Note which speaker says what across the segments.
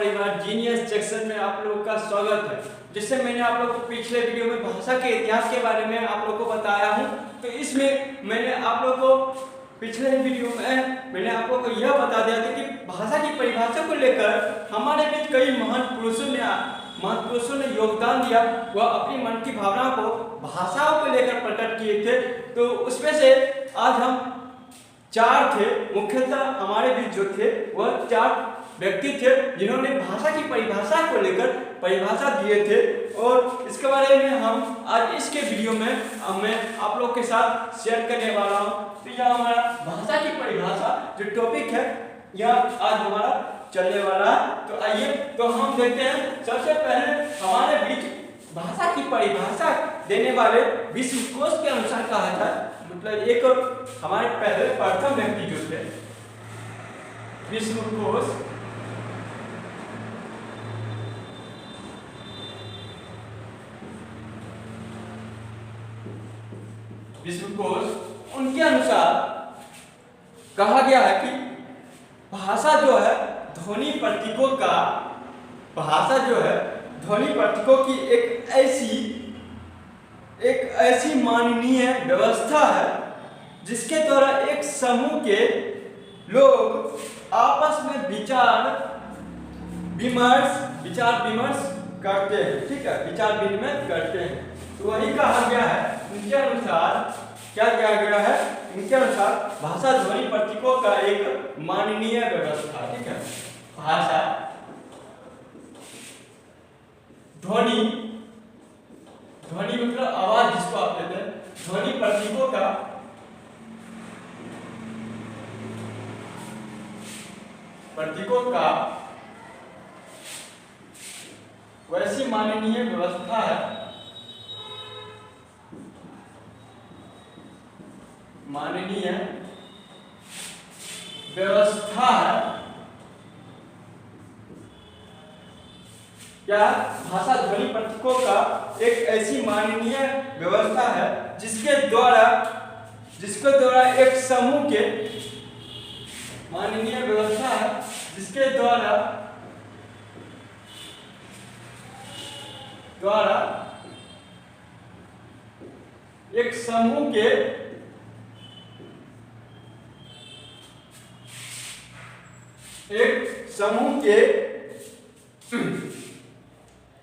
Speaker 1: परिवार genius section में आप लोगों का स्वागत है। जिससे मैंने आप लोगों को पिछले वीडियो में भाषा के इतिहास के बारे में आप लोगों को बताया हूं, तो इसमें मैंने आप लोगों को पिछले वीडियो में मैंने आप लोगों को यह बता दिया था कि भाषा की परिभाषा को लेकर हमारे बीच कई महान पुरुषों ने योगदान दिया। वह अपनी मन की भावनाओं को भाषाओं को लेकर प्रकट किए थे। तो उसमें से आज हम चार थे, मुख्यतः हमारे बीच जो थे वह चार व्यक्ति थे जिन्होंने भाषा की परिभाषा को लेकर परिभाषा दिए थे। और इसके बारे में हम आज इसके वीडियो में मैं आप लोग के साथ शेयर करने वाला हूँ। तो यह हमारा भाषा की परिभाषा जो टॉपिक है यह आज हमारा चलने वाला है। तो आइए तो हम देखते हैं। सबसे पहले हमारे बीच भाषा की परिभाषा देने वाले विश्वकोश के अनुसार कहा था, मतलब एक हमारे पहले प्रथम व्यक्ति जो थे विश्वकोश उनके अनुसार कहा गया है कि भाषा जो है ध्वनि प्रतीकों का भाषा जो है ध्वनि प्रतीकों की एक ऐसी माननीय व्यवस्था है जिसके द्वारा एक समूह के लोग आपस में विचार विमर्श करते हैं। ठीक है, विचार विनिमय करते हैं। तो वही कहा गया है उनके अनुसार, क्या कहा गया है उनके अनुसार भाषा ध्वनि प्रतीकों का एक माननीय व्यवस्था। ठीक है, भाषा ध्वनि मतलब आवाज जिसको आप कहते हैं, ध्वनि प्रतीकों का वैसी माननीय व्यवस्था है क्या भाषा ध्वनि प्रतीकों का एक ऐसी माननीय व्यवस्था है जिसके द्वारा एक समूह के माननीय व्यवस्था है जिसके द्वारा एक समूह के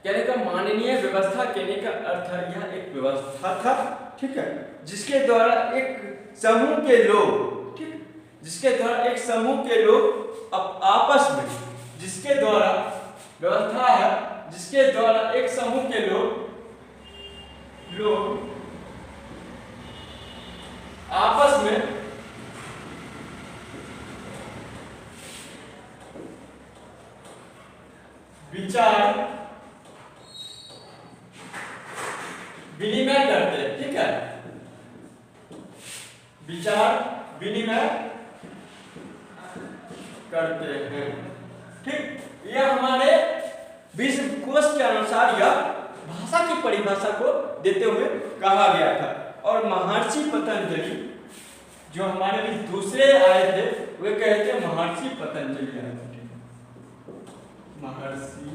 Speaker 1: कहने का माननीय व्यवस्था कहने का अर्थ है यह एक व्यवस्था था। ठीक है, जिसके द्वारा एक समूह के लोग आपस में जिसके द्वारा व्यवस्था है जिसके द्वारा एक समूह के लोग आपस में विचार विनिमय करते हैं। ठीक है, विचार विनिमय करते हैं। ठीक, यह हमारे विश्वकोश के अनुसार यह भाषा की परिभाषा को देते हुए कहा गया था। और महर्षि पतंजलि जो हमारे भी दूसरे आए थे वे कहते हैं महर्षि पतंजलि आए थे। महर्षि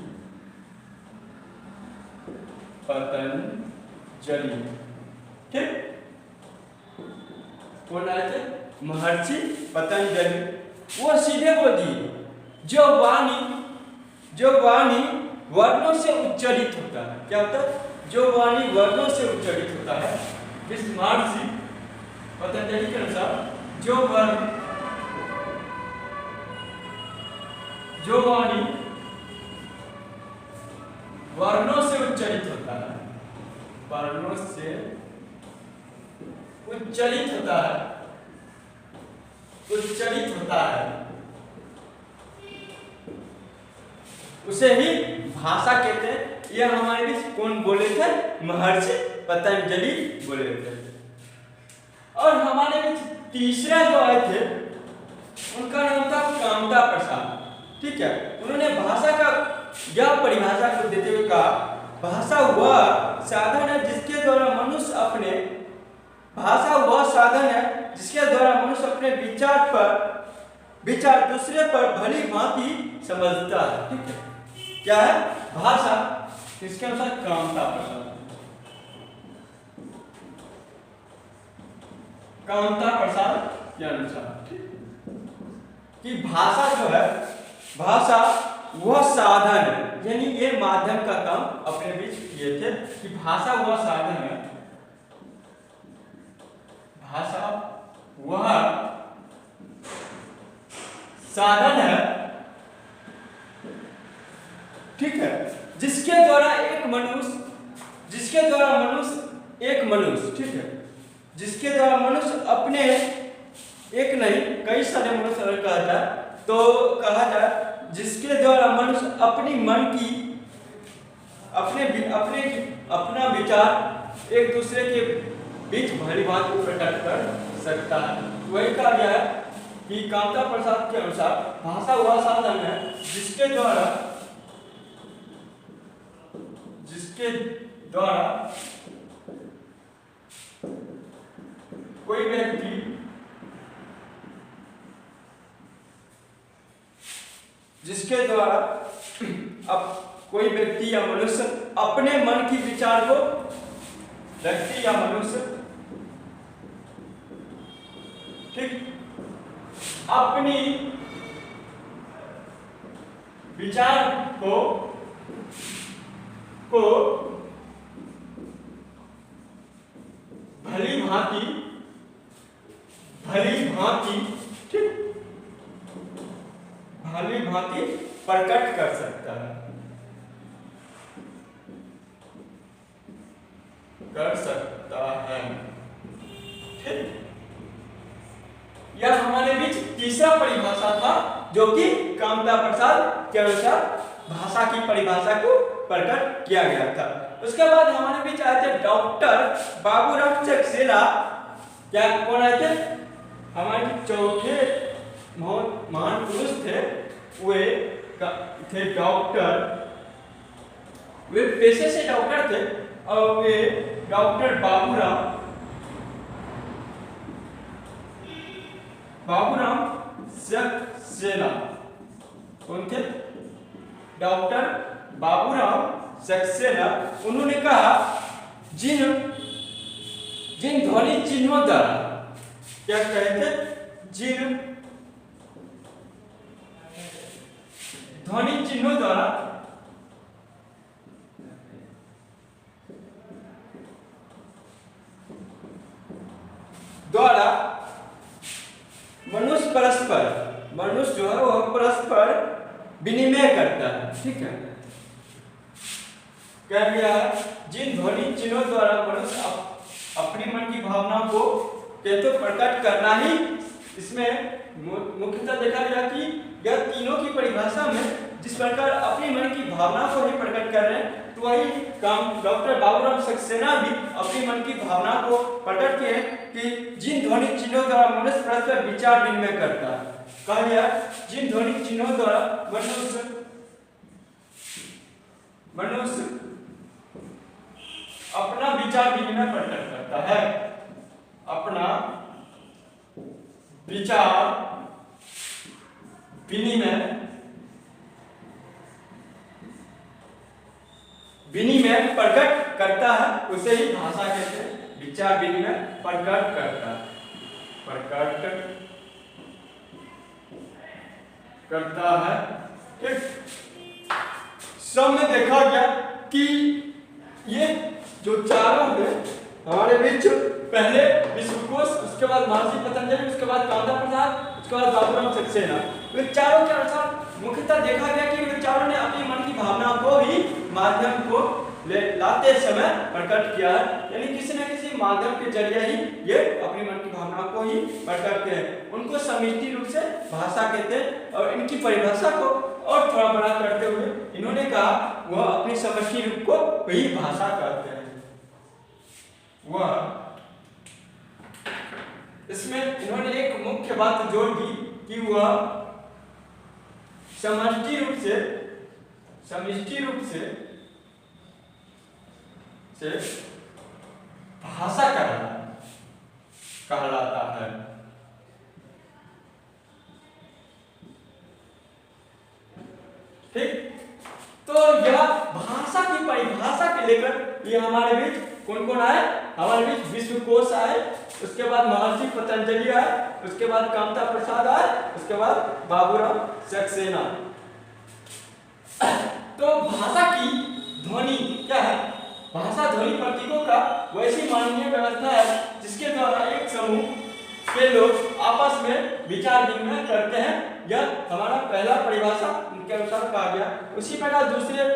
Speaker 1: पतंजलि, ठीक, कौन आए थे? महर्षि पतंजलि। वो सीधे बोल दिए जो वाणी वर्णों से उच्चारित होता है। क्या होता है? जो वाणी वर्णों से उच्चारित होता है। महर्षि पतंजलि के अनुसार जो वाणी वर्णों से उच्चारित होता है, उच्चारित होता है उसे ही भाषा कहते हैं। यह हमारे बीच कौन बोले थे? महर्षि पतंजलि बोले थे। और हमारे बीच तीसरा जो आए थे उनका नाम था कामता प्रसाद। ठीक है, उन्होंने भाषा का यह परिभाषा को देते हुए कहा भाषा वह साधन है जिसके द्वारा मनुष्य अपने अपने विचार दूसरे पर भली भांति समझता है। ठीक है, क्या है? भाषा। किसके अनुसार? कामता प्रसाद। कामता प्रसाद के अनुसार कि भाषा जो है, भाषा वह साधन है, यानी ये माध्यम का काम अपने बीच किए थे कि भाषा वह साधन है, भाषा वह साधन है, ठीक है, जिसके द्वारा एक मनुष्य ठीक है, जिसके द्वारा मनुष्य अपने एक नहीं कई सारे मनुष्य अगर कहा जाए तो कहा जाए जिसके द्वारा मनुष्य अपनी मन की अपना विचार एक दूसरे के बीच भली बात को प्रकट कर सकता है। वही कहा गया है कि कामता प्रसाद के अनुसार भाषा वह साधन है जिसके द्वारा कोई व्यक्ति कोई व्यक्ति या मनुष्य अपने मन की विचार को व्यक्ति या मनुष्य ठीक अपनी विचार को भली भांति प्रकट कर सकता है, ठीक। यह हमारे बीच तीसरा परिभाषा था जो कि कामता प्रसाद के अनुसार भाषा की परिभाषा को प्रकट किया गया था। उसके बाद हमारे बीच आए थे डॉक्टर बाबूराम सक्सेना। क्या कौन आए थे? हमारे चौथे महान पुरुष थे, वे थे डॉक्टर, वे पेशे से डॉक्टर थे और वे डॉक्टर बाबूराम सक्सेना। कौन थे? डॉक्टर बाबूराम सक्सेना। उन्होंने कहा जिन ध्वनि चिन्हों द्वारा, क्या कहते? जिन ध्वनि चिन्हों द्वारा मनुष्य जो है वह परस्पर विनिमय करता है, ठीक है। क्या गया? जिन ध्वनि चिन्हों द्वारा मनुष्य अपनी मन की भावना को तो प्रकट करना ही इसमें मुख्यतः देखा गया कि यह तीनों की परिभाषा में जिस प्रकार अपनी मन की भावना को ही प्रकट कर रहे हैं, तो वही काम डॉक्टर बाबूराम सक्सेना भी अपनी मन की भावना को प्रकट किए कि जिन ध्वनि चिन्हों द्वारा मनुष्य परस्पर विचार विनिमय करता है। कहा गया जिन ध्वनि चिन्हों द्वारा मनुष्य अपना विचार विनिमय प्रकट करता है, अपना विचार विनिमय प्रकट करता है, उसे ही भाषा कहते हैं। विचार विनिमय प्रकट करता है, ठीक। सब में देखा गया कि ये जो चारों हैं हमारे बीच, पहले विश्वकोश, उसके बाद महर्षि पतंजलि, उसके बाद कामता प्रसाद, उसके बाद बाबूराम सक्सेना, वे चारों के अनुसार मुख्यतः देखा गया कि वे चारों ने अपनी मन की भावना को ही माध्यम को लाते समय प्रकट किया है, यानी किसी न किसी माध्यम के जरिए ही ये अपनी मन की भावना को ही प्रकट करते हैं। उनको समष्टि रूप से भाषा कहते हैं और इनकी परिभाषा को और थोड़ा बड़ा करते हुए इन्होंने कहा वह अपनी समष्टि रूप को वही भाषा कहते हैं। वह इसमें इन्होंने एक मुख्य बात जोड़ दी कि वह समष्टि रूप से भाषा कहलाता है। ठीक, तो परिभाषा के लेकर ये हमारे बीच कौन कौन आए? हमारे बीच विश्वकोश आए, उसके बाद महर्षि पतंजलि आए, उसके बाद कामता प्रसाद आए, उसके बाद बाबूराम सक्सेना। तो भाषा की ध्वनि क्या है? भाषा ध्वनि प्रतीकों का वैसी मानवीय व्यवस्था है जिसके द्वारा एक समूह के लोग आपस में विचार विनिमय करते हैं। यह हमारा पहला परिभाषा उनके अनुसार कहा गया। उसी प्रकार दूसरे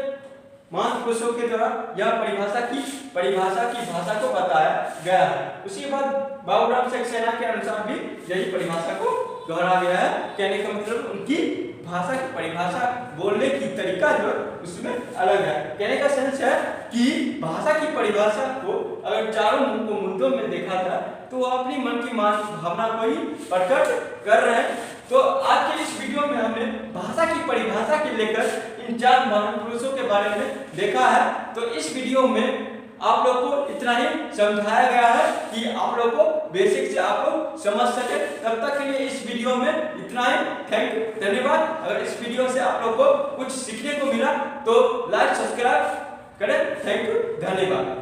Speaker 1: महापुरुषों के द्वारा यह परिभाषा की भाषा को बताया गया है। उसी बाद बाबूराम सक्सेना के अनुसार भी यही परिभाषा को दोहरा गया है। कहने का मतलब उनकी भाषा की परिभाषा बोलने की तरीका जो उसमें अलग है। कहने का सेंस है कि भाषा की परिभाषा को अगर चारों मुद्दों में देखा जाए तो वो अपनी मन की भावना को ही प्रकट कर रहे हैं। तो आज के इस वीडियो में हमने भाषा की परिभाषा के लेकर इन 4 महापुरुषों के बारे में देखा है। तो इस वीडियो में आप लोग को इतना ही समझाया गया है कि आप लोग को बेसिक से आप लोग समझ सके। तब तक के लिए इस वीडियो में इतना ही। थैंक यू, धन्यवाद। अगर इस वीडियो से आप लोग को कुछ सीखने को मिला तो लाइक सब्सक्राइब करें। थैंक यू, धन्यवाद।